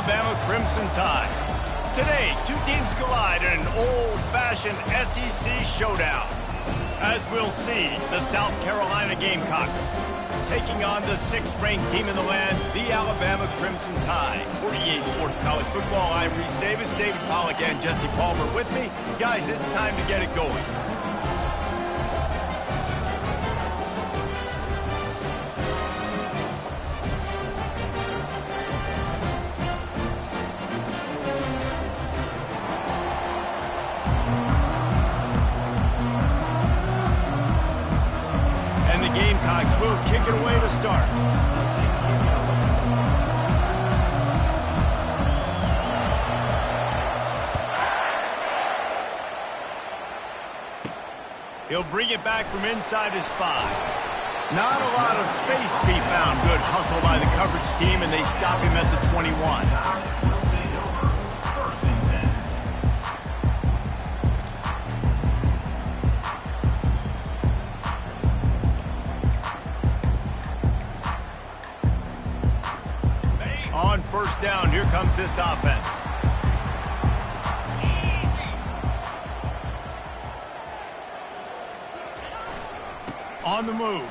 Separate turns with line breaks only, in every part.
Alabama Crimson Tide. Today, two teams collide in an old-fashioned SEC showdown. As we'll see, the South Carolina Gamecocks taking on the 6th-ranked team in the land, the Alabama Crimson Tide. For EA Sports College Football, I'm Reese Davis, David Pollack, and Jesse Palmer with me. Guys, it's time to get it going. Gamecocks will kick it away to start. He'll bring it back from inside his 5. Not a lot of space to be found. Good hustle by the coverage team, and they stop him at the 21. On first down, here comes this offense. On the move.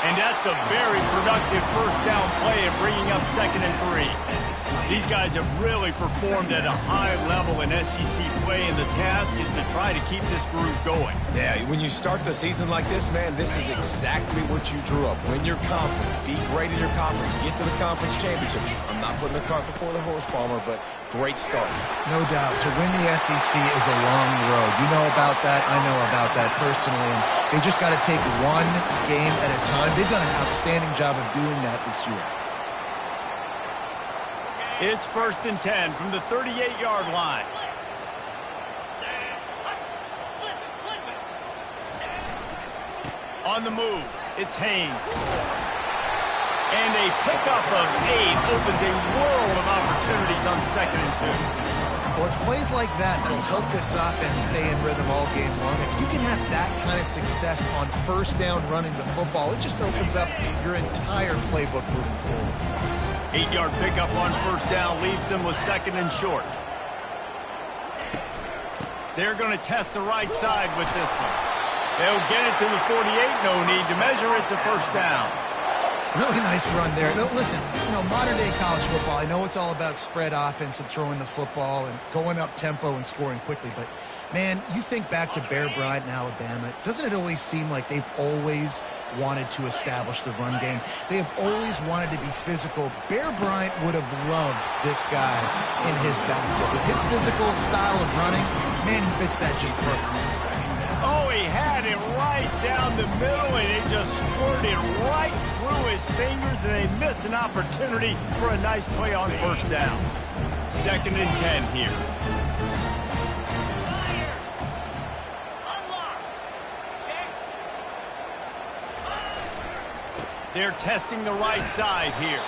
And that's a very productive first down play of bringing up 2nd and 3. These guys have really performed at a high level in SEC play, and the task is to try to keep this groove going.
Yeah, when you start the season like this, man, this is exactly what you drew up. Win your conference, be great in your conference, get to the conference championship. I'm not putting the cart before the horse, Palmer, but great start.
No doubt. To win the SEC is a long road. You know about that. I know about that personally. And they just got to take one game at a time. They've done an outstanding job of doing that this year.
It's 1st and 10 from the 38-yard line. On the move, it's Haynes. And a pickup of 8 opens a world of opportunities on 2nd and 2.
Well, it's plays like that that'll help this offense stay in rhythm all game long. If you can have that kind of success on first down running the football, it just opens up your entire playbook moving forward.
8-yard pickup on first down leaves them with 2nd and short. They're going to test the right side with this one. They'll get it to the 48. No need to measure it to first down.
Really nice run there. No, listen, modern-day college football, I know it's all about spread offense and throwing the football and going up tempo and scoring quickly, but, man, you think back to Bear Bryant in Alabama, doesn't it always seem like they've always wanted to establish the run game? They have always wanted to be physical. Bear Bryant would have loved this guy in his backfield. With his physical style of running, man, he fits that just perfectly.
Oh, he had it right down the middle, and it just squirted right through his fingers, and they missed an opportunity for a nice play on first down. 2nd and 10 here. They're testing the right side here.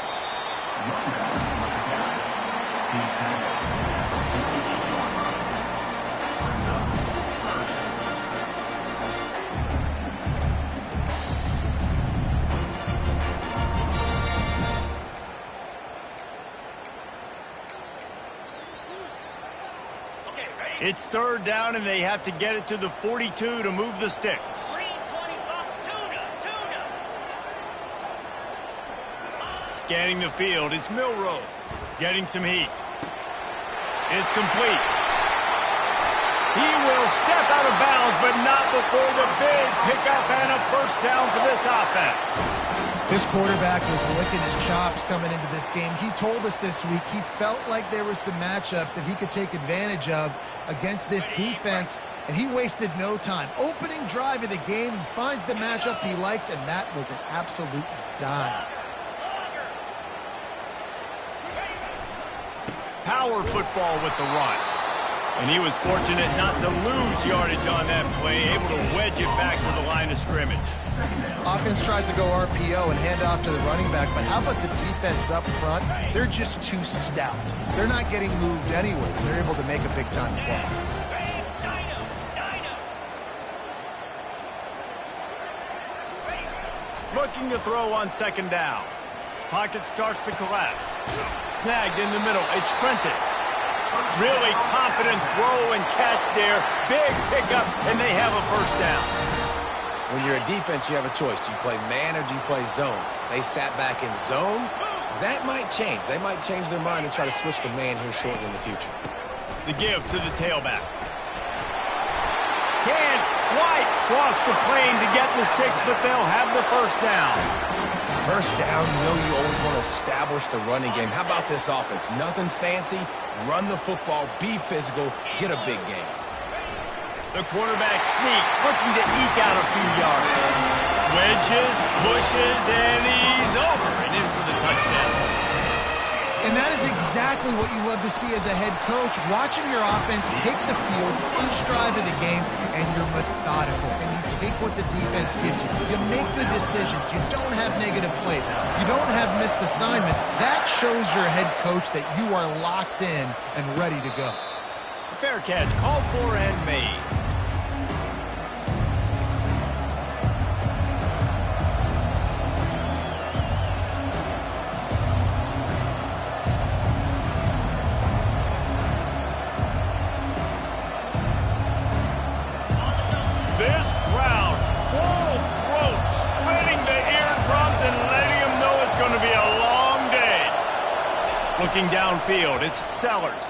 It's 3rd down, and they have to get it to the 42 to move the sticks. Scanning the field, it's Milroe. Getting some heat. It's complete. He will step out of bounds, but not before the big pickup and a first down for this offense.
This quarterback was licking his chops coming into this game. He told us this week he felt like there were some matchups that he could take advantage of against this defense, and he wasted no time. Opening drive of the game, he finds the matchup he likes, and that was an absolute dime.
Power football with the run. And he was fortunate not to lose yardage on that play, able to wedge it back to the line of scrimmage.
Offense tries to go RPO and hand off to the running back, but how about the defense up front? They're just too stout. They're not getting moved anywhere. They're able to make a big-time play.
Looking to throw on 2nd down. Pocket starts to collapse. Snagged in the middle. It's Prentice. Really confident throw and catch there. Big pickup, and they have a first down.
When you're a defense, you have a choice. Do you play man or do you play zone? They sat back in zone. That might change. They might change their mind and try to switch to man here shortly in the future.
The give to the tailback. Can't quite cross the plane to get the 6, but they'll have the first down.
First down, you know you always want to establish the running game. How about this offense? Nothing fancy. Run the football, be physical, get a big game.
The quarterback sneak, looking to eke out a few yards. Wedges, pushes, and he's over and in for the touchdown.
And that is exactly what you love to see as a head coach, watching your offense take the field, first drive of the game, and you're methodical. And you take what the defense gives you. You make good decisions. You don't have negative plays. You don't have missed assignments. That shows your head coach that you are locked in and ready to go.
Fair catch, called for and made. This crowd, full throat, splitting the eardrums and letting them know it's going to be a long day. Looking downfield, it's Sellers.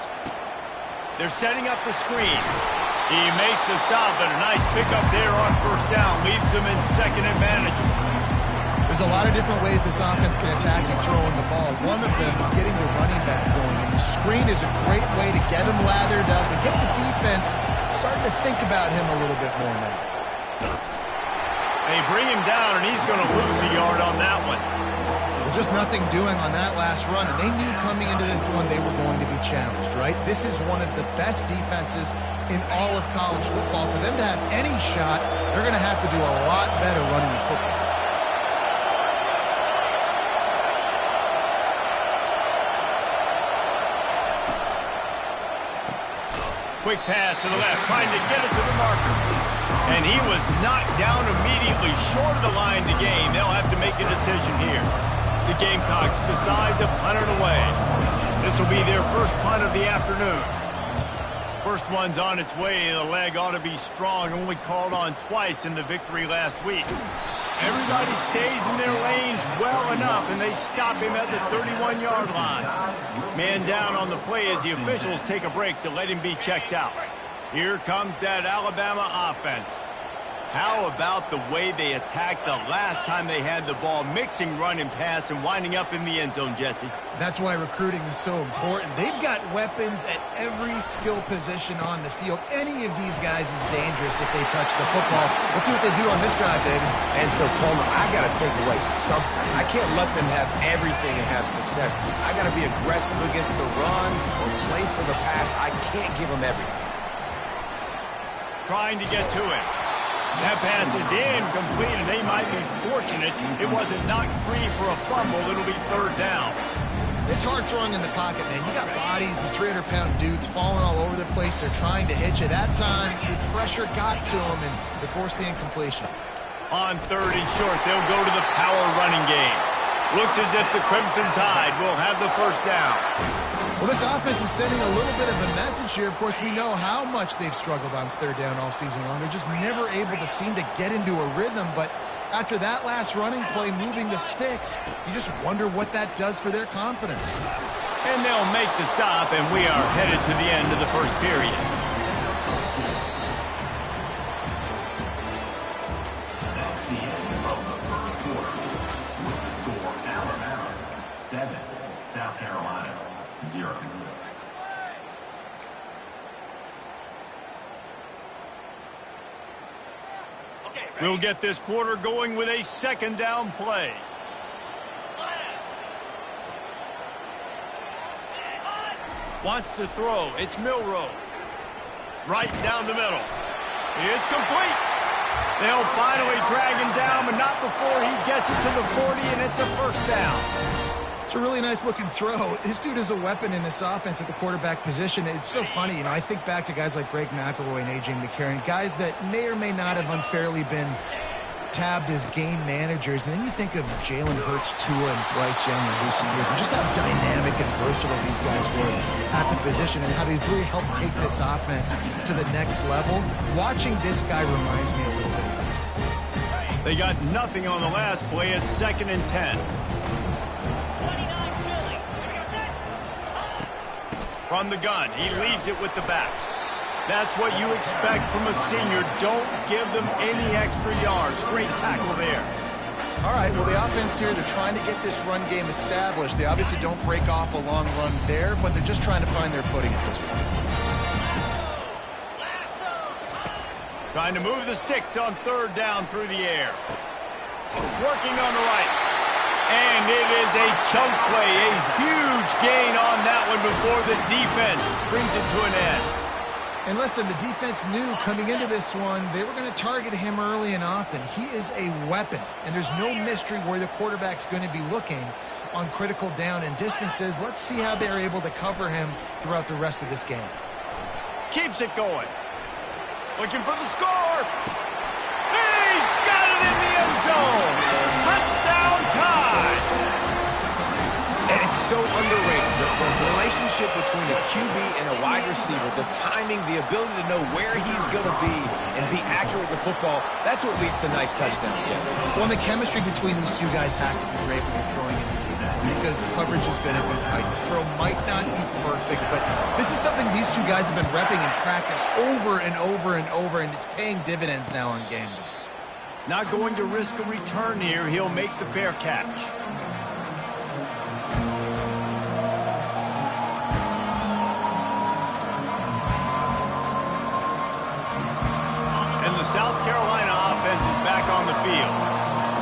They're setting up the screen. He makes the stop, but a nice pickup there on first down. Leaves them in second and manageable.
There's a lot of different ways this offense can attack you throwing the ball. One of them is getting the running back going. And the screen is a great way to get him lathered up and get the defense starting to think about him a little bit more now.
They bring him down, and he's going to lose a yard on that one.
Just nothing doing on that last run, and they knew coming into this one they were going to be challenged, right? This is one of the best defenses in all of college football. For them to have any shot, they're going to have to do a lot better running the football.
Quick pass to the left, trying to get it to the marker. And he was knocked down immediately, short of the line to gain. They'll have to make a decision here. The Gamecocks decide to punt it away. This will be their first punt of the afternoon. First one's on its way. The leg ought to be strong. Only called on twice in the victory last week. Everybody stays in their lanes well enough, and they stop him at the 31-yard line. Man down on the play as the officials take a break to let him be checked out. Here comes that Alabama offense. How about the way they attacked the last time they had the ball, mixing run and pass and winding up in the end zone, Jesse?
That's why recruiting is so important. They've got weapons at every skill position on the field. Any of these guys is dangerous if they touch the football. Let's see what they do on this drive, David.
And so, Palmer, I got to take away something. I can't let them have everything and have success. I got to be aggressive against the run or play for the pass. I can't give them everything.
Trying to get to it. That pass is incomplete, and they might be fortunate it wasn't knocked free for a fumble. It'll be third down.
It's hard throwing in the pocket, man. You got bodies and 300-pound dudes falling all over the place. They're trying to hit you. That time, the pressure got to them, and they forced the incompletion.
On third and short, they'll go to the power running game. Looks as if the Crimson Tide will have the first down.
Well, this offense is sending a little bit of a message here. Of course, we know how much they've struggled on third down all season long. They're just never able to seem to get into a rhythm. But after that last running play, moving the sticks, you just wonder what that does for their confidence.
And they'll make the stop, and we are headed to the end of the first period.
That's the end of the first quarter. With the score, Alabama 7, South Carolina 0.
We'll get this quarter going with a second down play. Wants to throw. It's Milroe. Right down the middle. It's complete. They'll finally drag him down, but not before he gets it to the 40, and it's a first down.
It's a really nice-looking throw. This dude is a weapon in this offense at the quarterback position. It's so funny, you know, I think back to guys like Greg McElroy and A.J. McCarron, guys that may or may not have unfairly been tabbed as game managers, and then you think of Jalen Hurts, Tua, and Bryce Young in recent years, and just how dynamic and versatile these guys were at the position and how they've really helped take this offense to the next level. Watching this guy reminds me a little bit of that.
They got nothing on the last play. It's 2nd and 10. From the gun, he leaves it with the back. That's what you expect from a senior. Don't give them any extra yards. Great tackle there.
All right, well, the offense here, they're trying to get this run game established. They obviously don't break off a long run there, but they're just trying to find their footing at this point.
Trying to move the sticks on 3rd down through the air. Working on the right. And it is a chunk play, a huge gain on that one before the defense brings it to an end.
And listen, the defense knew coming into this one, they were going to target him early and often. He is a weapon, and there's no mystery where the quarterback's going to be looking on critical down and distances. Let's see how they're able to cover him throughout the rest of this game.
Keeps it going. Looking for the score. He's got it in the end zone. Touchdown time.
And it's so underrated. The relationship between a QB and a wide receiver, the timing, the ability to know where he's going to be and be accurate with the football, that's what leads to nice touchdowns, Jesse.
Well, the chemistry between these two guys has to be great when you're throwing in because coverage is going to be tight. The throw might not be perfect, but this is something these two guys have been repping in practice over and over and over, and it's paying dividends now on game day.
Not going to risk a return here. He'll make the fair catch. And the South Carolina offense is back on the field.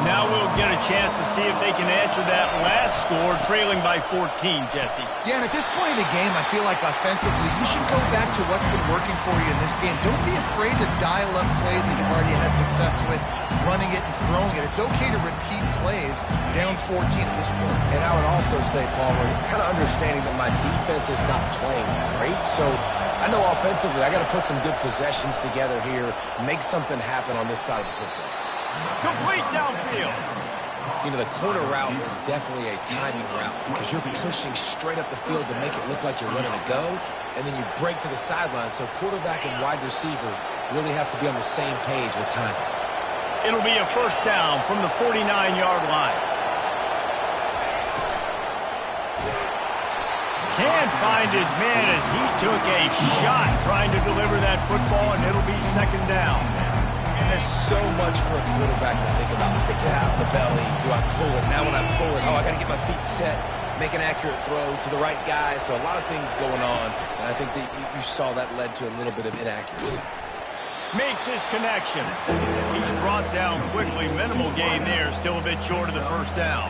Now we'll get a chance to see if they can answer that last score, trailing by 14, Jesse.
Yeah, and at this point in the game, I feel like offensively, you should go back to what's been working for you in this game. Don't be afraid to dial up plays that you've already had success with, running it and throwing it. It's okay to repeat plays down 14 at this point.
And I would also say, Palmer, kind of understanding that my defense is not playing great, so I know offensively I got to put some good possessions together here, make something happen on this side of the football.
Complete downfield.
You know, the corner route is definitely a timing route because you're pushing straight up the field to make it look like you're running a go, and then you break to the sideline. So quarterback and wide receiver really have to be on the same page with timing.
It'll be a 1st down from the 49-yard line. Can't find his man as he took a shot trying to deliver that football, and it'll be 2nd down.
There's so much for a quarterback to think about. Stick it out the belly. Do I pull it? Now when I pull it, I got to get my feet set, make an accurate throw to the right guy. So a lot of things going on, and I think that you saw that led to a little bit of inaccuracy.
Makes his connection. He's brought down quickly. Minimal gain there. Still a bit short of the 1st down.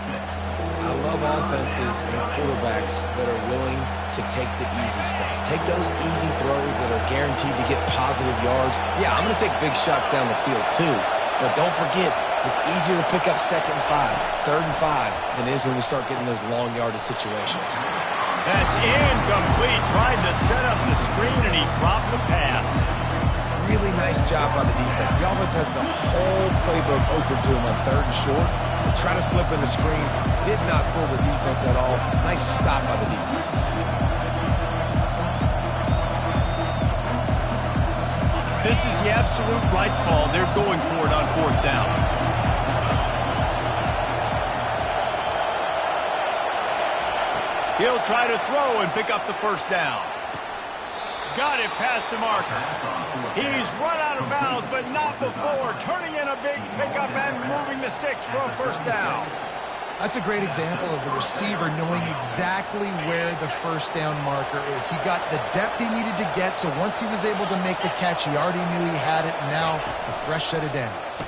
I love offenses and quarterbacks that are willing to take the easy stuff. Take those easy throws that are guaranteed to get positive yards. Yeah, I'm going to take big shots down the field too, but don't forget, it's easier to pick up 2nd and 5, 3rd and 5 than it is when we start getting those long yardage situations.
That's incomplete. Tried to set up the screen and he dropped the pass.
Really nice job by the defense. The offense has the whole playbook open to him on 3rd and short. They try to slip in the screen. Did not fool the defense at all. Nice stop by the defense.
This is the absolute right call. They're going for it on 4th down. He'll try to throw and pick up the 1st down. Got it past the marker. He's run out of bounds, but not before. Turning in a big pickup and moving the sticks for a 1st down.
That's a great example of the receiver knowing exactly where the 1st down marker is. He got the depth he needed to get, so once he was able to make the catch, he already knew he had it, and now a fresh set of downs.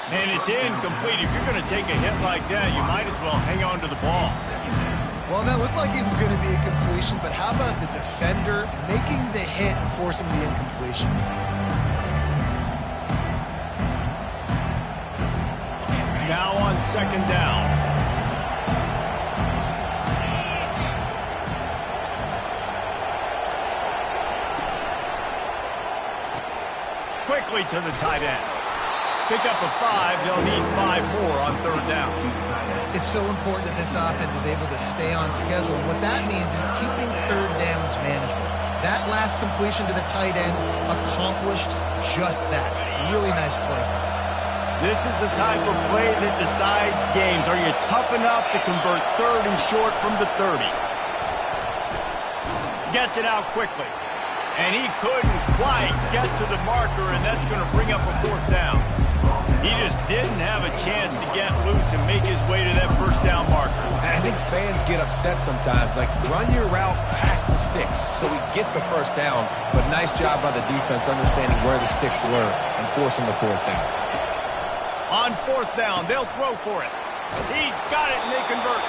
And it's incomplete. If you're going to take a hit like that, you might as well hang on to the ball.
Well, that looked like it was going to be a completion, but how about the defender making the hit and forcing the incompletion?
Now on 2nd down. Quickly to the tight end. Pick up a 5, they'll need 5 more on third down.
It's so important that this offense is able to stay on schedule. And what that means is keeping third downs manageable. That last completion to the tight end accomplished just that. Really nice play.
This is the type of play that decides games. Are you tough enough to convert third and short from the 30? Gets it out quickly. And he couldn't quite get to the marker, and that's going to bring up a fourth down. He just didn't have a chance to get loose and make his way to that first down marker.
I think fans get upset sometimes. Like, run your route past the sticks so we get the first down. But nice job by the defense understanding where the sticks were and forcing the fourth down.
On fourth down, they'll throw for it. He's got it, and they convert.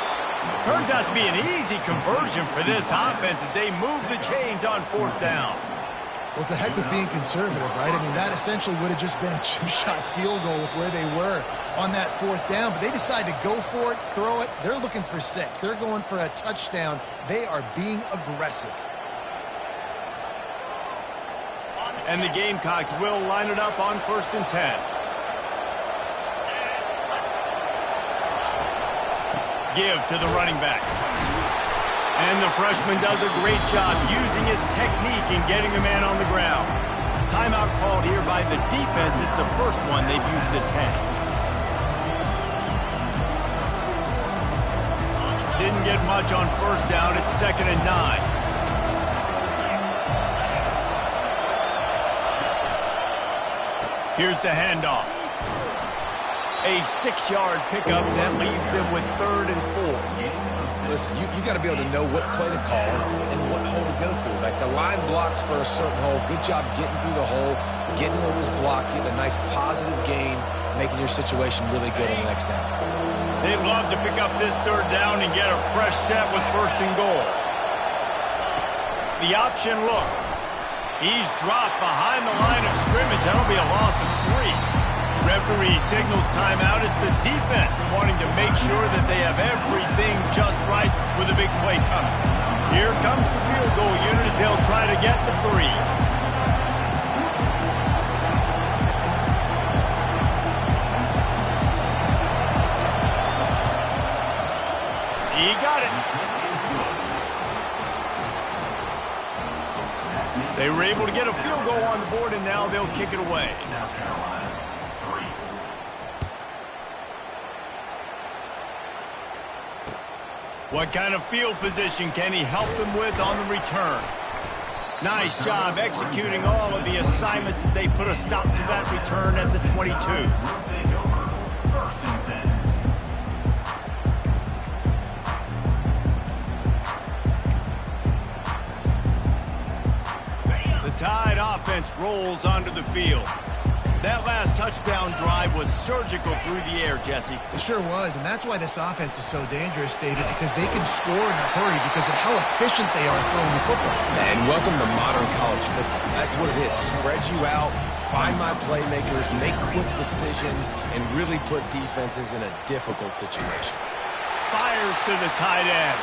Turns out to be an easy conversion for this offense as they move the chains on fourth down.
Well, it's a heck with being conservative, right? I mean, that essentially would have just been a two-shot field goal with where they were on that fourth down. But they decide to go for it, throw it. They're looking for 6. They're going for a touchdown. They are being aggressive.
And the Gamecocks will line it up on 1st and 10. Give to the running back. And the freshman does a great job using his technique and getting the man on the ground. Timeout called here by the defense. It's the first one they've used this half. Didn't get much on first down. It's 2nd and 9. Here's the handoff. A 6-yard pickup that leaves them with 3rd and 4.
Listen, you got to be able to know what play to call and what hole to go through. Like, the line blocks for a certain hole. Good job getting through the hole, getting what was blocked, getting a nice positive gain, making your situation really good on the next down.
They'd love to pick up this 3rd down and get a fresh set with 1st and goal. The option look. He's dropped behind the line of scrimmage. That'll be a loss of 3. Referee signals timeout. It's the defense wanting to make sure that they have everything just right with a big play coming. Here comes the field goal unit as they'll try to get the 3. He got it. They were able to get a field goal on the board, and now they'll kick it away.
South Carolina, 3.
What kind of field position can he help them with on the return? Nice job executing all of the assignments as they put a stop to that return at the 22.
Will take over 1st and 10.
Tide offense rolls onto the field. That last touchdown drive was surgical through the air, Jesse.
It sure was, and that's why this offense is so dangerous, David, because they can score in a hurry because of how efficient they are throwing the football.
And welcome to modern college football. That's what it is. Spread you out, find my playmakers, make quick decisions, and really put defenses in a difficult situation.
Fires to the tight end.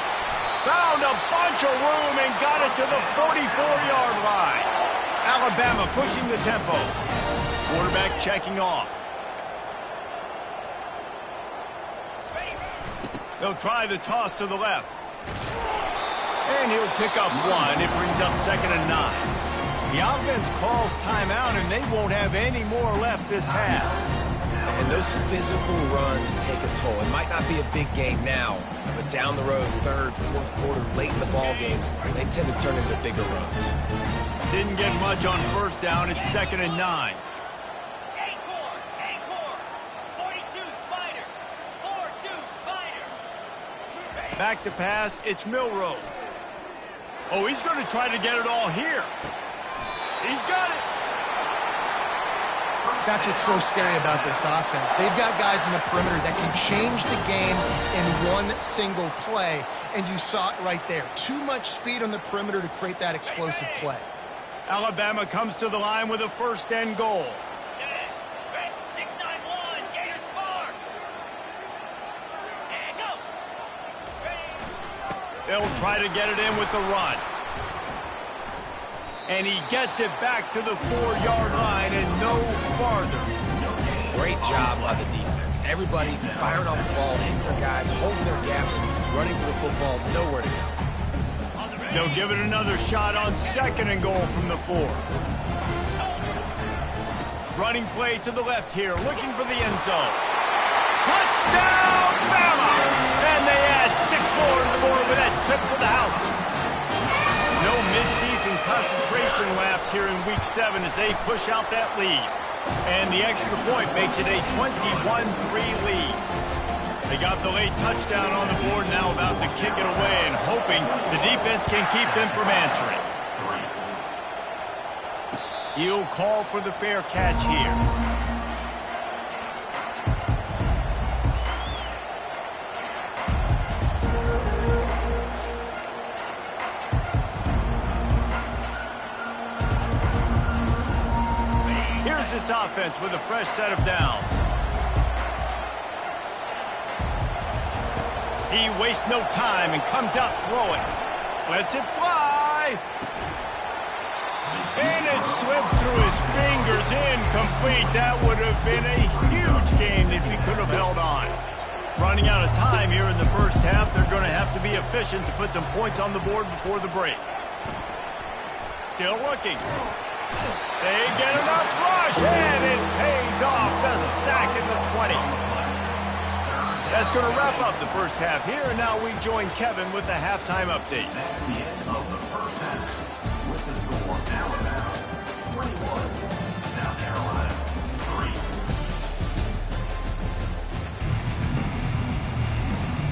Found a bunch of room and got it to the 44-yard line. Alabama pushing the tempo. Quarterback checking off. They'll try the toss to the left. And he'll pick up 1. It brings up 2nd and 9. The offense calls timeout, and they won't have any more left this half.
And those physical runs take a toll. It might not be a big game now, but down the road, 3rd, 4th quarter, late in the ball games, they tend to turn into bigger runs.
Didn't get much on first down. It's 2nd and 9.
Acorn, 42 Spider, 4-2 Spider.
Back to pass, it's Milroe. Oh, he's going to try to get it all here. He's got it.
That's what's so scary about this offense. They've got guys in the perimeter that can change the game in one single play, and you saw it right there. Too much speed on the perimeter to create that explosive play.
Alabama comes to the line with a 1st and goal.
6-9-1, Gators spark. And go.
They'll try to get it in with the run. And he gets it back to the 4-yard line and no farther.
Great job by the defense. Everybody firing off the ball, hitting their guys, holding their gaps, running to the football, nowhere to go.
They'll give it another shot on 2nd and goal from the 4. Running play to the left here, looking for the end zone. Touchdown, Bama! And they add 6 more to the board with that trip to the house. No midseason concentration laps here in Week 7 as they push out that lead. And the extra point makes it a 21-3 lead. They got the late touchdown on the board, now about to kick it away and hoping the defense can keep them from answering. He'll call for the fair catch here. Here's this offense with a fresh set of downs. He wastes no time and comes out throwing. Lets it fly. And it slips through his fingers, incomplete. That would have been a huge game if he could have held on. Running out of time here in the first half, they're going to have to be efficient to put some points on the board before the break. Still looking. They get enough rush, and it pays off. The sack at the 20. That's going to wrap up the first half here, and now we join Kevin with the halftime update.
That's the end of the first half. With the score, Alabama 21, South Carolina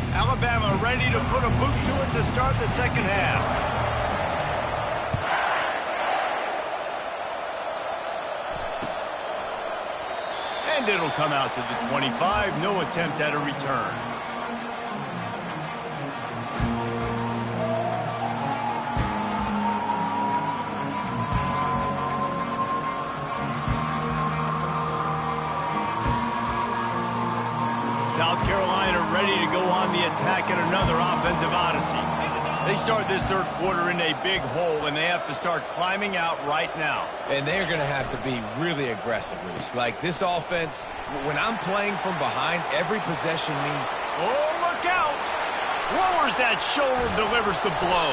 3.
Alabama ready to put a boot to it to start the second half. And it'll come out to the 25. No attempt at a return. South Carolina ready to go on the attack at another offensive odyssey. They start this third quarter in a big hole, and they have to start climbing out right now.
And they're going to have to be really aggressive, Reese. Like this offense, when I'm playing from behind, every possession means...
Oh, look out! Lowers that shoulder, delivers the blow.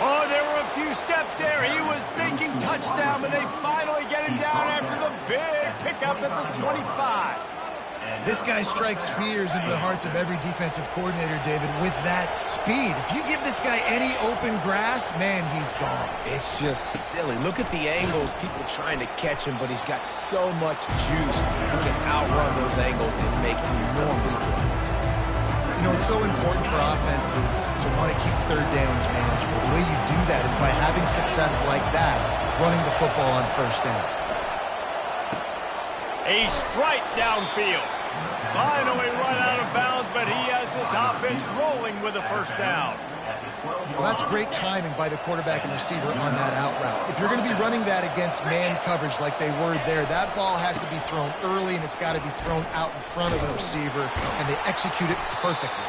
Oh, there were a few steps there. He was thinking touchdown, but they finally get him down after the big pickup at the 25.
This guy strikes fears into the hearts of every defensive coordinator, David, with that speed. If you give this guy any open grass, man, he's gone.
It's just silly. Look at the angles, people trying to catch him, but he's got so much juice. He can outrun those angles and make enormous plays.
You know, it's so important for offenses to want to keep third downs manageable. The way you do that is by having success like that, running the football on first down.
A strike downfield. Finally run out of bounds, but he has this offense rolling with a first down.
Well, that's great timing by the quarterback and receiver on that out route. If you're going to be running that against man coverage like they were there, that ball has to be thrown early, and it's got to be thrown out in front of the receiver, and they execute it perfectly.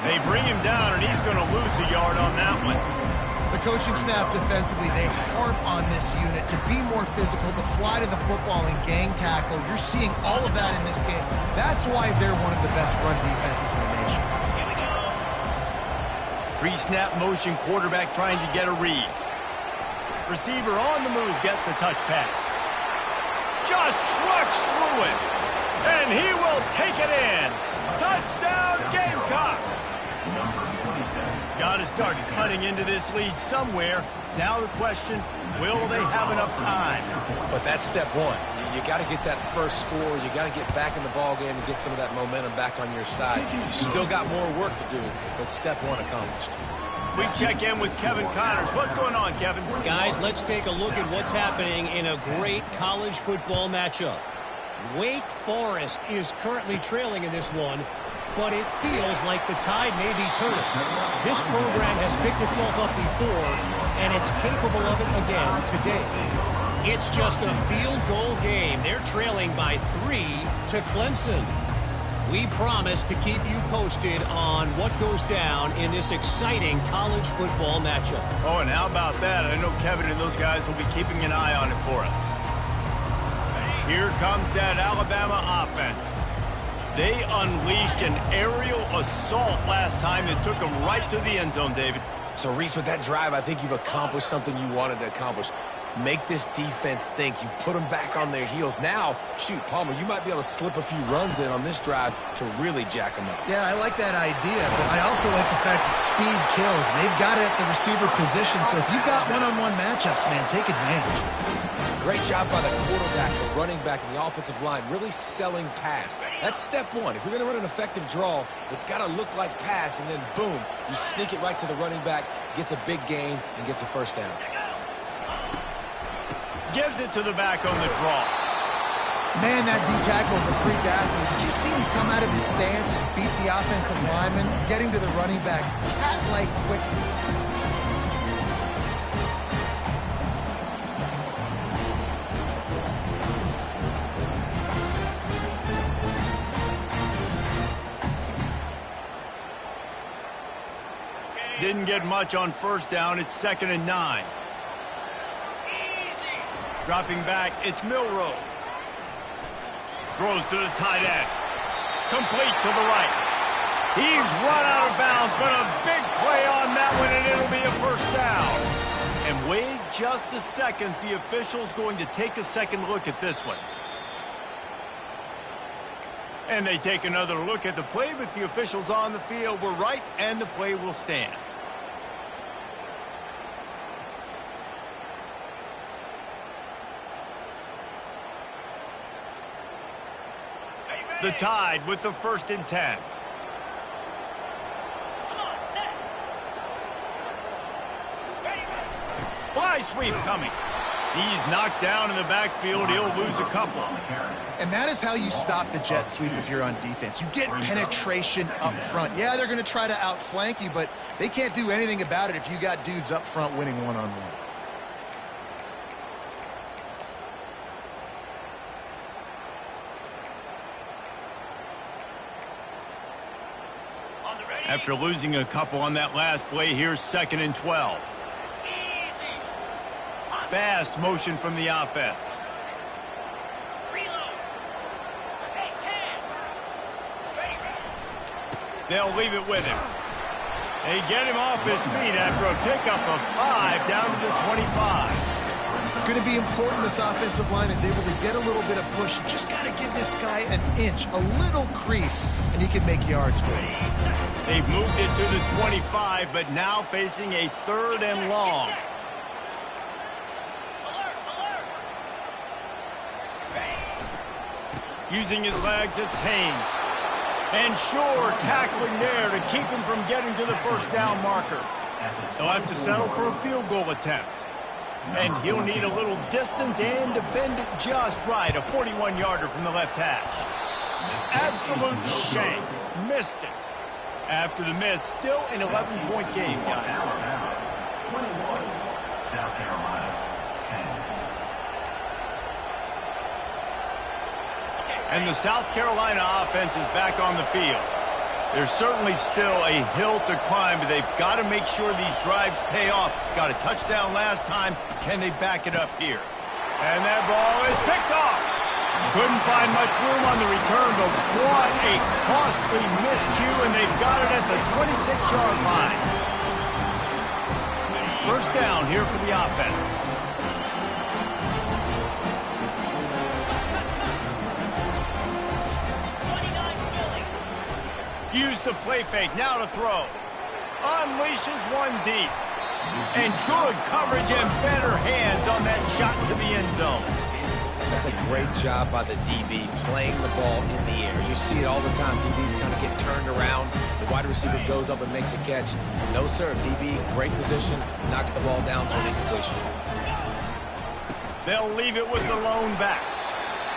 They bring him down, and he's going to lose a yard on that one.
The coaching staff defensively, they harp on this unit to be more physical, to fly to the football and gang tackle. You're seeing all of that in this game. That's why they're one of the best run defenses in the nation.
Pre-snap motion, quarterback trying to get a read. Receiver on the move, gets the touch pass. Just trucks through it. And he will take it in. Touchdown, Gamecocks! Got to start cutting into this lead somewhere. Now the question, will they have enough time?
But that's step one. You got to get that first score. You got to get back in the ball game and get some of that momentum back on your side. You still got more work to do, but step one accomplished.
We check in with Kevin Connors. What's going on, Kevin?
Guys, let's take a look at what's happening in a great college football matchup. Wake Forest is currently trailing in this one, but it feels like the tide may be turning. This program has picked itself up before, and it's capable of it again today. It's just a field goal game. They're trailing by 3 to Clemson. We promise to keep you posted on what goes down in this exciting college football matchup.
Oh, and how about that? I know Kevin and those guys will be keeping an eye on it for us. Here comes that Alabama offense. They unleashed an aerial assault last time that took them right to the end zone, David.
So, Reese, with that drive, I think you've accomplished something you wanted to accomplish. Make this defense think. You put them back on their heels. Now, shoot, Palmer, you might be able to slip a few runs in on this drive to really jack them up.
Yeah, I like that idea, but I also like the fact that speed kills. They've got it at the receiver position, so if you've got one-on-one matchups, man, take advantage.
Great job by the quarterback, the running back, and the offensive line, really selling pass. That's step one. If you're going to run an effective draw, it's got to look like pass, and then boom, you sneak it right to the running back, gets a big gain, and gets a first down.
Gives it to the back on the draw.
Man, that D-tackle is a freak athlete. Did you see him come out of his stance and beat the offensive lineman, getting to the running back? Cat-like quickness.
Didn't get much on first down. It's 2nd and 9. Dropping back, it's Milroe. Throws to the tight end. Complete to the right. He's run out of bounds, but a big play on that one, and it'll be a first down. And wait just a second. The official's going to take a second look at this one. And they take another look at the play, but the officials on the field were right, and the play will stand. The Tide with the 1st and 10. Fly sweep coming. He's knocked down in the backfield. He'll lose a couple.
And that is how you stop the jet sweep if you're on defense. You get penetration up front. Yeah, they're going to try to outflank you, but they can't do anything about it if you got dudes up front winning one-on-one.
After losing a couple on that last play, here's 2nd and 12. Fast motion from the offense. They'll leave it with him. They get him off his feet after a pickup of 5 down to the 25.
It's going to be important this offensive line is able to get a little bit of push. You just got to give this guy an inch, a little crease, and he can make yards for you.
They've moved it to the 25, but now facing a 3rd and long. Using his legs, it's Haynes. And Shore tackling there to keep him from getting to the first down marker. He'll have to settle for a field goal attempt. And he'll need a little distance and to bend it just right. A 41-yarder from the left hash. Absolute shank. Missed it. After the miss, still an 11-point game, guys.
21, South Carolina, 10.
And the South Carolina offense is back on the field. There's certainly still a hill to climb, but they've got to make sure these drives pay off. Got a touchdown last time. Can they back it up here? And that ball is picked off. Couldn't find much room on the return, but what a costly miscue, and they've got it at the 26-yard line. First down here for the offense. Use the play fake, now to throw. Unleashes one deep. And good coverage and better hands on that shot to the end zone.
That's a great job by the DB playing the ball in the air. You see it all the time. DBs kind of get turned around. The wide receiver goes up and makes a catch. No, sir. DB, great position, knocks the ball down for an incompletion.
They'll leave it with the lone back.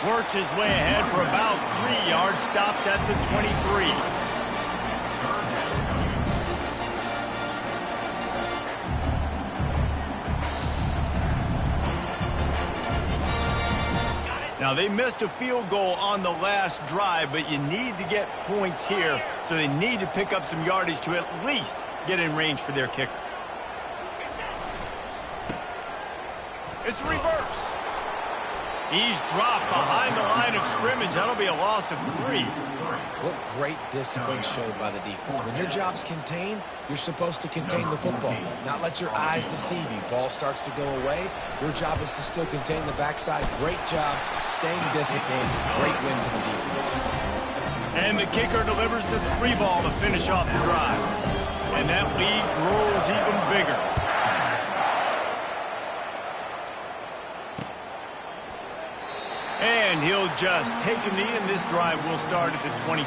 Works his way ahead for about 3 yards, stopped at the 23. Now, they missed a field goal on the last drive, but you need to get points here, so they need to pick up some yardage to at least get in range for their kicker. It's reverse. He's dropped behind the line of scrimmage. That'll be a loss of 3.
What great discipline showed by the defense. When your job's contained, you're supposed to contain the football, not let your eyes deceive you. Ball starts to go away. Your job is to still contain the backside. Great job staying disciplined. Great win for the defense.
And the kicker delivers the 3 ball to finish off the drive. And that lead grows even bigger. And he'll just take a knee, and this drive will start at the 25.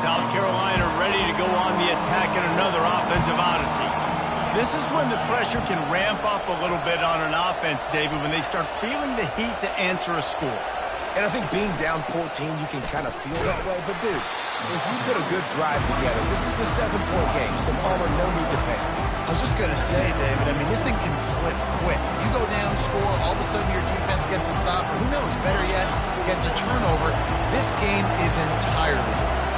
South Carolina ready to go on the attack in another offensive odyssey. This is when the pressure can ramp up a little bit on an offense, David, when they start feeling the heat to answer a score.
And I think being down 14, you can kind of feel that way. But, dude, if you put a good drive together, this is a 7-point game, so Palmer, no need to panic.
I was just going to say, David, I mean, this thing can flip quick. You go down, score, all of a sudden your defense gets a stop, or who knows, better yet, gets a turnover. This game is entirely different.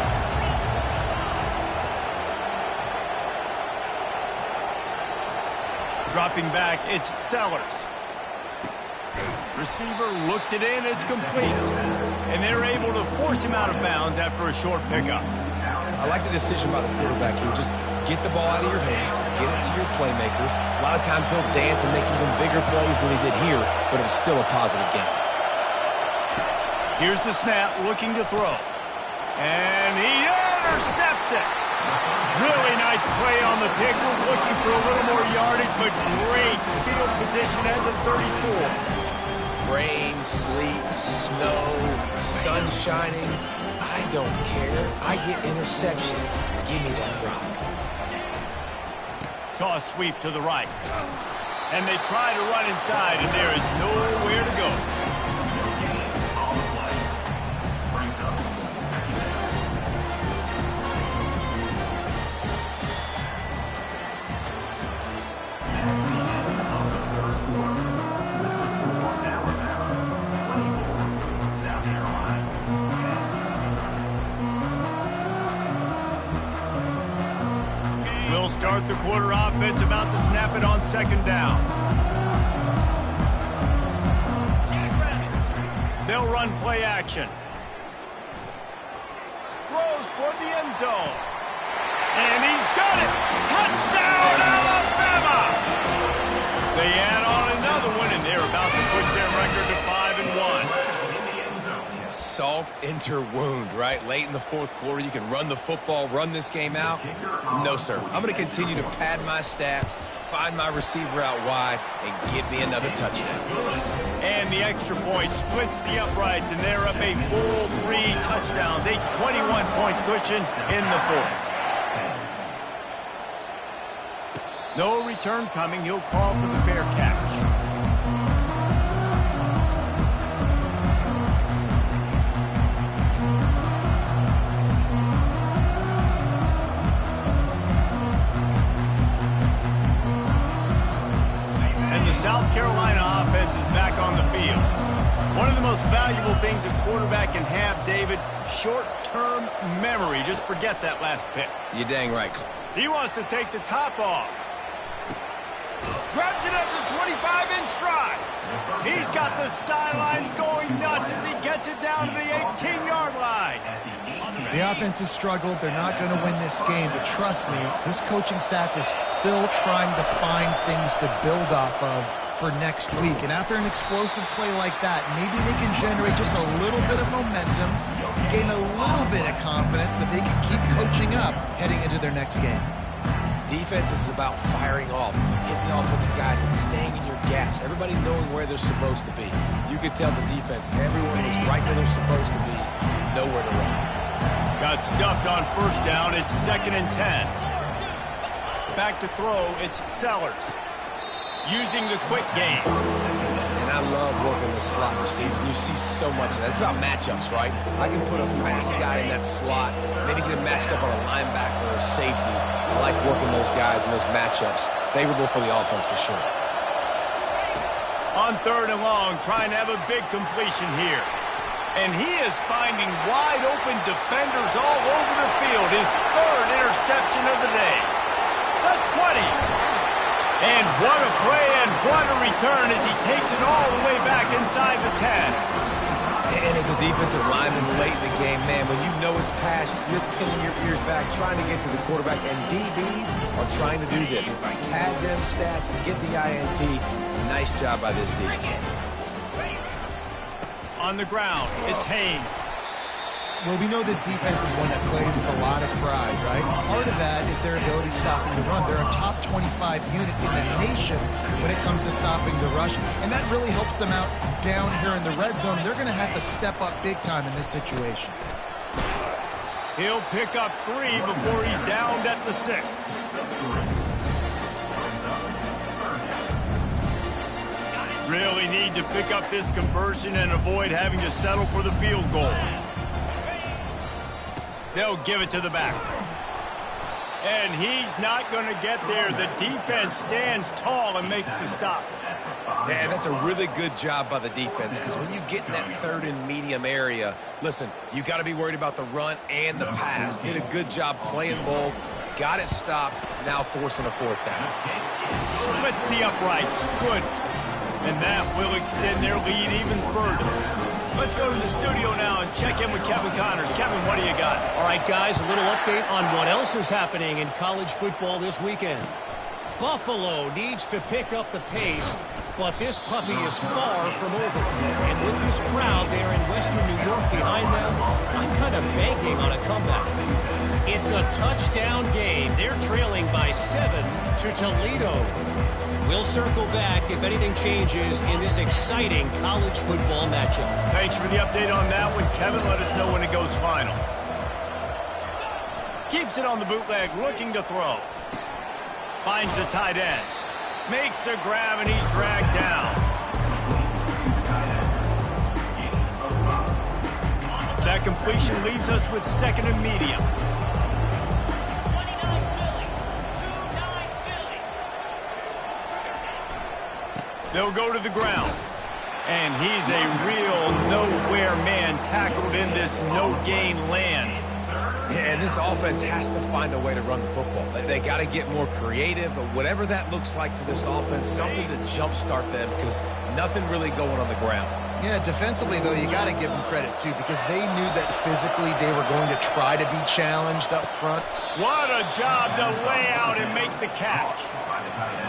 Dropping back, it's Sellers. Receiver looks it in, it's complete. And they're able to force him out of bounds after a short pickup.
I like the decision by the quarterback here. Just get the ball out of your hands, get it to your playmaker. A lot of times he'll dance and make even bigger plays than he did here, but it was still a positive game.
Here's the snap, looking to throw. And he intercepts it. Really nice play on the pick. Was looking for a little more yardage, but great field position at the 34.
Rain, sleet, snow, sun shining. I don't care. I get interceptions. Give me that rock.
Toss sweep to the right. And they try to run inside, and there is nowhere to go. We'll start the quarter offense, about to snap it on 2nd down. They'll run play action. Throws toward the end zone. And he's got it! Touchdown, Alabama! They add on another one, and they're about to push their record to 5-1.
Yeah, salt into wound, right? Late in the 4th quarter, you can run the football, run this game out. No, sir. I'm going to continue to pad my stats, find my receiver out wide, and get me another touchdown.
And the extra point splits the uprights, and they're up a full 3 touchdowns, a 21-point cushion in the 4th. No return coming. He'll call for the fair catch. And the South Carolina offense is back on the field. One of the most valuable things a quarterback can have, David, short-term memory. Just forget that last pick.
You're dang right.
He wants to take the top off. Grabs it at the 25-inch stride. He's got the sidelines going nuts as he gets it down to the 18-yard line.
The offense has struggled. They're not going to win this game, but trust me, this coaching staff is still trying to find things to build off of for next week. And after an explosive play like that, maybe they can generate just a little bit of momentum, gain a little bit of confidence that they can keep coaching up heading into their next game.
Defense is about firing off, hitting the offensive guys, and staying in your gaps. Everybody knowing where they're supposed to be. You could tell the defense, everyone was right where they're supposed to be, nowhere to run.
Got stuffed on 1st down. It's 2nd and 10. Back to throw. It's Sellers. Using the quick game.
And I love working the slot receivers. And you see so much of that. It's about matchups, right? I can put a fast guy in that slot, maybe get him matched up on a linebacker or a safety. I like working those guys in those matchups. Favorable for the offense for sure.
On 3rd and long, trying to have a big completion here. And he is finding wide-open defenders all over the field. His third interception of the day. The 20. And what a play and what a return as he takes it all the way back inside the 10.
And as a defensive lineman late in the game, man, when you know it's pass, you're pinning your ears back, trying to get to the quarterback. And DBs are trying to do this. Pad them stats and get the INT. Nice job by this D.
On the ground, it's Haynes.
Well, we know this defense is one that plays with a lot of pride, right? Part of that is their ability stopping the run. They're a top 25 unit in the nation when it comes to stopping the rush, and that really helps them out down here in the red zone. They're going to have to step up big time in this situation.
He'll pick up 3 before he's downed at the 6. Really need to pick up this conversion and avoid having to settle for the field goal. They'll give it to the back. And he's not going to get there. The defense stands tall and makes the stop.
Man, that's a really good job by the defense, because when you get in that third and medium area, listen, you got to be worried about the run and the pass. Did a good job playing both, got it stopped, now forcing a 4th down.
Splits the uprights. Good. And that will extend their lead even further. Let's go to the studio now and check in with Kevin Connors. Kevin, what do you got?
All right, guys, a little update on what else is happening in college football this weekend. Buffalo needs to pick up the pace, but this puppy is far from over. And with this crowd there in Western New York behind them, I'm kind of banking on a comeback. It's a touchdown game. They're trailing by 7 to Toledo. We'll circle back if anything changes in this exciting college football matchup.
Thanks for the update on that one, Kevin. Let us know when it goes final. Keeps it on the bootleg, looking to throw. Finds the tight end. Makes a grab, and he's dragged down. That completion leaves us with 2nd and medium. They'll go to the ground. And he's a real nowhere man tackled in this no-gain land.
Yeah, and this offense has to find a way to run the football. They got to get more creative, but whatever that looks like for this offense, something to jumpstart them, because nothing really going on the ground.
Yeah, defensively, though, you got to give them credit, too, because they knew that physically they were going to try to be challenged up front.
What a job to lay out and make the catch.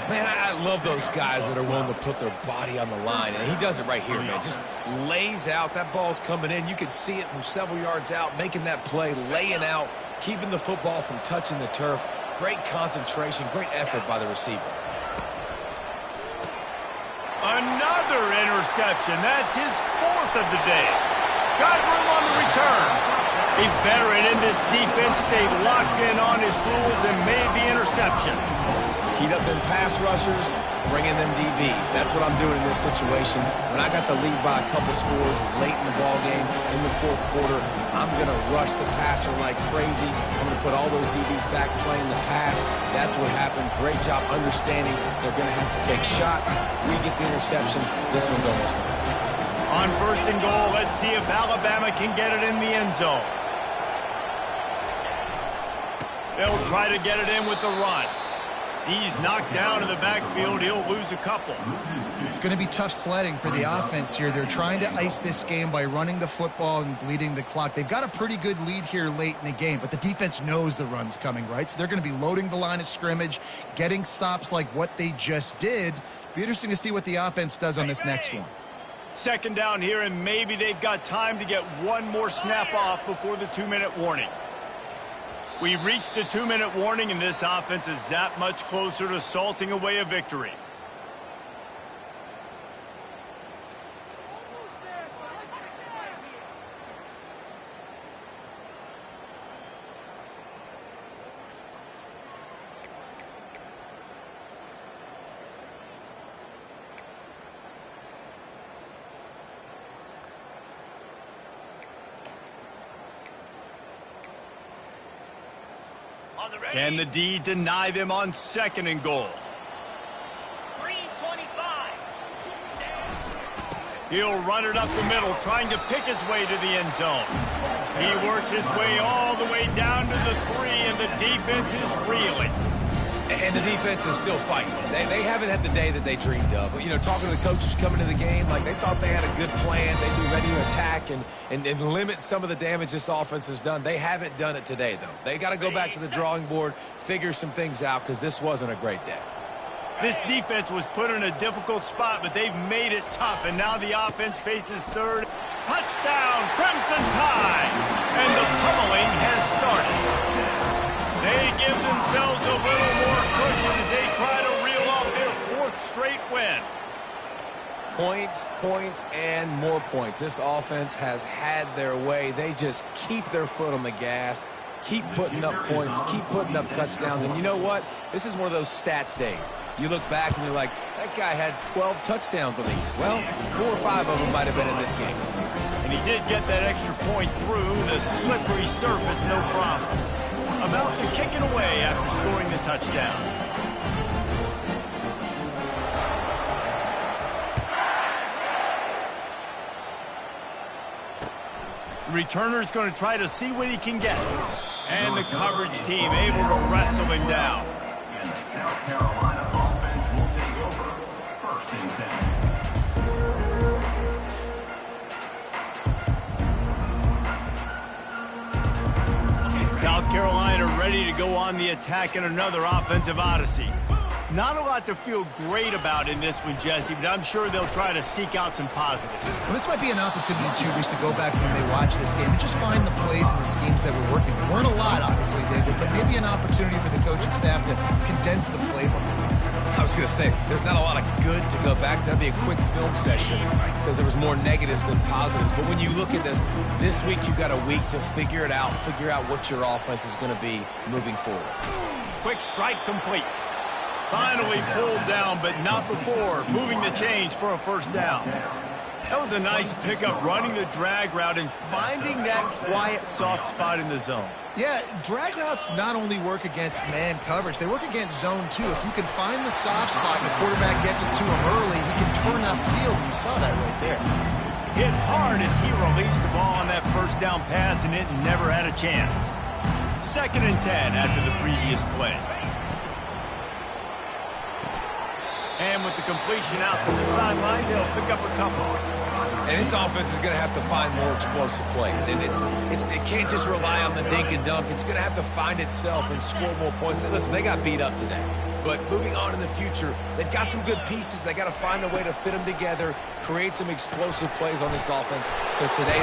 Man, I love those guys that are willing to put their body on the line, and he does it right here, man. Just lays out. That ball's coming in. You can see it from several yards out, making that play, laying out, keeping the football from touching the turf. Great concentration, great effort by the receiver.
Another interception. That's his 4th of the day. Got room on the return. A veteran in this defense stayed locked in on his rules and made the interception.
Heat up them pass rushers, bring in them DBs. That's what I'm doing in this situation. When I got the lead by a couple scores late in the ball game in the 4th quarter, I'm going to rush the passer like crazy. I'm going to put all those DBs back playing the pass. That's what happened. Great job understanding they're going to have to take shots. We get the interception. This one's almost done.
On 1st and goal, let's see if Alabama can get it in the end zone. They'll try to get it in with the run. He's knocked down in the backfield. He'll lose a couple.
It's going to be tough sledding for the offense here. They're trying to ice this game by running the football and bleeding the clock. They've got a pretty good lead here late in the game, but the defense knows the run's coming, right? So they're going to be loading the line of scrimmage, getting stops like what they just did. Be interesting to see what the offense does on this next one.
2nd down here, and maybe they've got time to get one more snap off before the 2-minute warning. We've reached the 2-minute warning, and this offense is that much closer to salting away a victory. Can the D deny them on 2nd and goal?
Green 25.
He'll run it up the middle, trying to pick his way to the end zone. He works his way all the way down to the 3, and the defense is reeling.
And the defense is still fighting. They haven't had the day that they dreamed of. But, you know, talking to the coaches coming into the game, like they thought they had a good plan. They'd be ready to attack and limit some of the damage this offense has done. They haven't done it today, though. They got to go back to the drawing board, figure some things out, because this wasn't a great day.
This defense was put in a difficult spot, but they've made it tough, and now the offense faces third. Touchdown, Crimson Tide! And the pummeling has started. They give themselves a little more cushion as they try to reel off their 4th straight win.
Points, points, and more points. This offense has had their way. They just keep their foot on the gas, keep putting up points, keep putting up touchdowns. And you know what? This is one of those stats days. You look back and you're like, that guy had 12 touchdowns on the year. Well, 4 or 5 of them might have been in this game.
And he did get that extra point through the slippery surface, no problem. About to kick it away after scoring the touchdown. The returner's going to try to see what he can get. And the coverage team able to wrestle him down.
And the South Carolina offense will take over. 1st and 10.
South Carolina ready to go on the attack in another offensive odyssey. Not a lot to feel great about in this one, Jesse, but I'm sure they'll try to seek out some positives.
Well, this might be an opportunity, too, Reese, to go back when they watch this game and just find the plays and the schemes that were working. There weren't a lot, obviously, David, but maybe an opportunity for the coaching staff to condense the playbook.
I was going to say, there's not a lot of good to go back to. That'd be a quick film session because there was more negatives than positives. But when you look at this week you've got a week to figure it out, figure out what your offense is going to be moving forward.
Quick strike complete. Finally pulled down, but not before moving the chains for a 1st down. That was a nice pickup, running the drag route and finding that quiet, soft spot in the zone.
Yeah, drag routes not only work against man coverage, they work against zone too. If you can find the soft spot and the quarterback gets it to him early, he can turn upfield, and you saw that right there.
Hit hard as he released the ball on that 1st down pass, and it never had a chance. 2nd and 10 after the previous play. And with the completion out to the sideline, they'll pick up a couple.
And this offense is going to have to find more explosive plays. And it can't just rely on the dink and dunk. It's going to have to find itself and score more points. And listen, they got beat up today. But moving on in the future, they've got some good pieces. They got to find a way to fit them together, create some explosive plays on this offense. Because today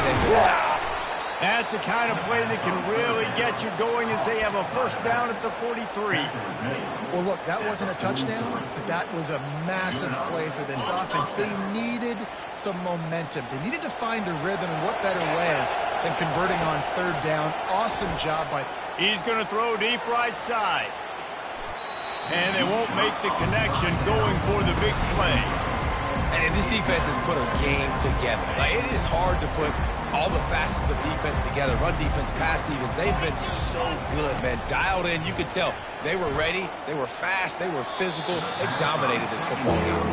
That's the kind of play that can really get you going as they have a 1st down at the 43.
Well, look, that wasn't a touchdown, but that was a massive play for this offense. They needed some momentum. They needed to find a rhythm, and what better way than converting on 3rd down. Awesome job by...
He's going to throw deep right side. And they won't make the connection going for the big play.
And this defense has put a game together. Like, it is hard to put all the facets of defense together. Run defense, pass defense. They've been so good, man. Dialed in. You could tell they were ready. They were fast. They were physical. They dominated this football game.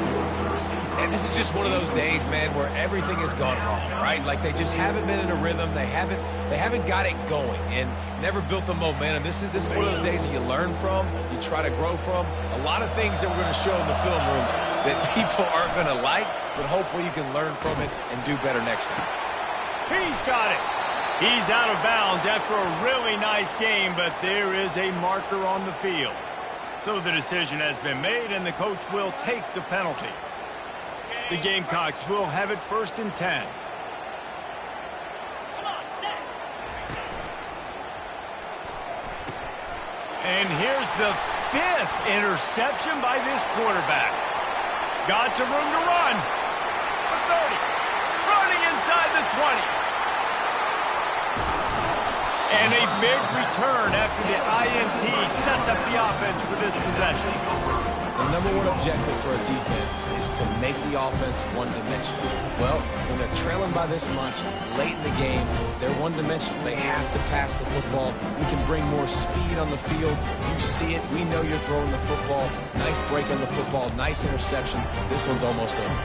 And this is just one of those days, man, where everything has gone wrong, right? Like they just haven't been in a rhythm. They haven't got it going and never built the momentum. This is one of those days that you learn from, you try to grow from. A lot of things that we're going to show in the film room that people aren't going to like, but hopefully you can learn from it and do better next time.
He's got it. He's out of bounds after a really nice game, but there is a marker on the field. So the decision has been made, and the coach will take the penalty. The Gamecocks will have it 1st and 10. And here's the 5th interception by this quarterback. Got some room to run. The 30. Running inside the 20. And a big return after the INT sets up the offense for this possession.
The number one objective for a defense is to make the offense one-dimensional. Well, when they're trailing by this much, late in the game, they're one-dimensional. They have to pass the football. We can bring more speed on the field. You see it. We know you're throwing the football. Nice break on the football. Nice interception. This one's almost over.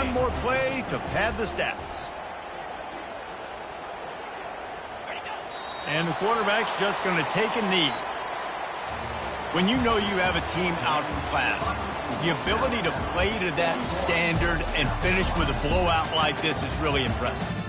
One more play to pad the stats. And the quarterback's just going to take a knee. When you know you have a team out in class, the ability to play to that standard and finish with a blowout like this is really impressive.